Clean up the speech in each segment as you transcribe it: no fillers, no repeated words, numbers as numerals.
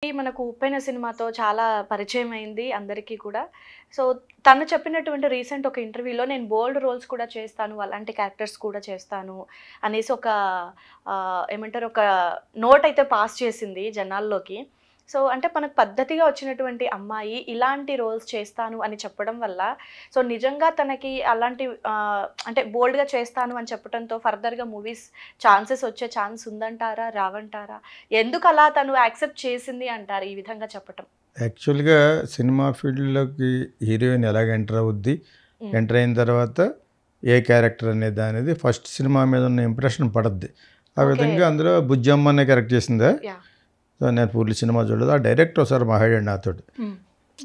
మనకు 'ఉప్పెన' సినిమాతో చాలా పరిచయం అయింది అందరికీ కూడా. సో, తను చెప్పినటువంటి రీసెంట్ ఒక ఇంటర్వ్యూలో నేను బోల్డ్ రోల్స్ కూడా చేస్తాను. అలాంటి క్యారెక్టర్స్ కూడా చేస్తాను అనేసి ఒక ఏమంటారు ఒక నోట్ అయితే పాస్ చేసింది జనాల్లోకి. సో, అంటే మనకు పద్ధతిగా వచ్చినటువంటి అమ్మాయి ఇలాంటి రోల్స్ చేస్తాను అని చెప్పడం వల్ల సో, నిజంగా తనకి అలాంటి అంటే బోల్డ్‌గా చేస్తాను అని చెప్పడంతో ఫర్దర్‌గా మూవీస్ ఛాన్సెస్ వచ్చే ఛాన్స్ ఉందంటారా? రావంటారా? ఎందుకలా తను యాక్సెప్ట్ చేసింది అంటారు ఈ విధంగా చెప్పటం? యాక్చువల్‌గా సినిమా ఫీల్డ్‌లోకి హీరోయిన్ ఎలాగ ఎంటర్ అవుద్ది? ఎంటర్ అయిన తర్వాత ఏ క్యారెక్టర్ అనే దానిది ఫస్ట్ సినిమా మీద ఉన్న ఇంప్రెషన్ పడద్ది. ఆ విధంగా అందులో బుజ్జమ్మ అనే క్యారెక్టర్ చేసిందా? యాహ్! సో, నేను పూర్తి సినిమా చూడలేదు. ఆ డైరెక్టర్ ఒకసారి మాట్లాడాడు నాతోటి.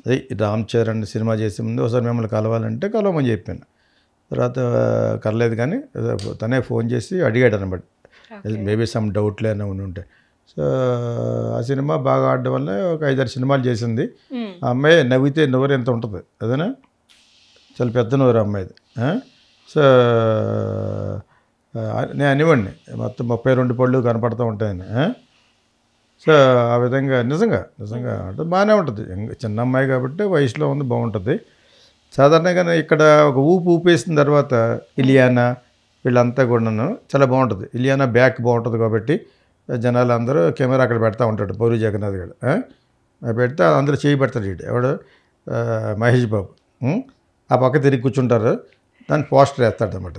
అది రామ్ చరణ్ సినిమా చేసే ముందు ఒకసారి మిమ్మల్ని కలవాలంటే కలవమని చెప్పాను. తర్వాత కలలేదు కానీ తనే ఫోన్ చేసి అడిగాడు అనమాట. మేబీ సమ్ డౌట్లు ఏమైనా ఉంటే. సో, ఆ సినిమా బాగా ఆడడం వల్ల ఒక 5-6 సినిమాలు చేసింది. ఆ అమ్మాయి నవ్వితే నోరు ఎంత ఉంటుంది అదేనా? చాలా పెద్ద నోరు అమ్మాయిది. సో, నేను అనేవాడిని మొత్తం 32 పళ్ళు కనపడుతూ ఉంటాయని. సో, ఆ విధంగా నిజంగా అంటే బాగానే ఉంటుంది. చిన్న అమ్మాయి కాబట్టి వయసులో ఉంది, బాగుంటుంది. సాధారణంగా ఇక్కడ ఒక ఊపేసిన తర్వాత ఇలియానా వీళ్ళంతా కూడాను చాలా బాగుంటుంది. ఇలియానా బ్యాక్ బాగుంటుంది కాబట్టి జనాలు అందరూ కెమెరా అక్కడ పెడతా ఉంటాడు పూరి జగన్నాథ్ గారు. పెడితే అందరూ చేయి పెడతాడు. ఎవడు మహేష్ బాబు ఆ పక్క తిరిగి కూర్చుంటారు. దాన్ని పోస్టర్ వేస్తాడు అన్నమాట.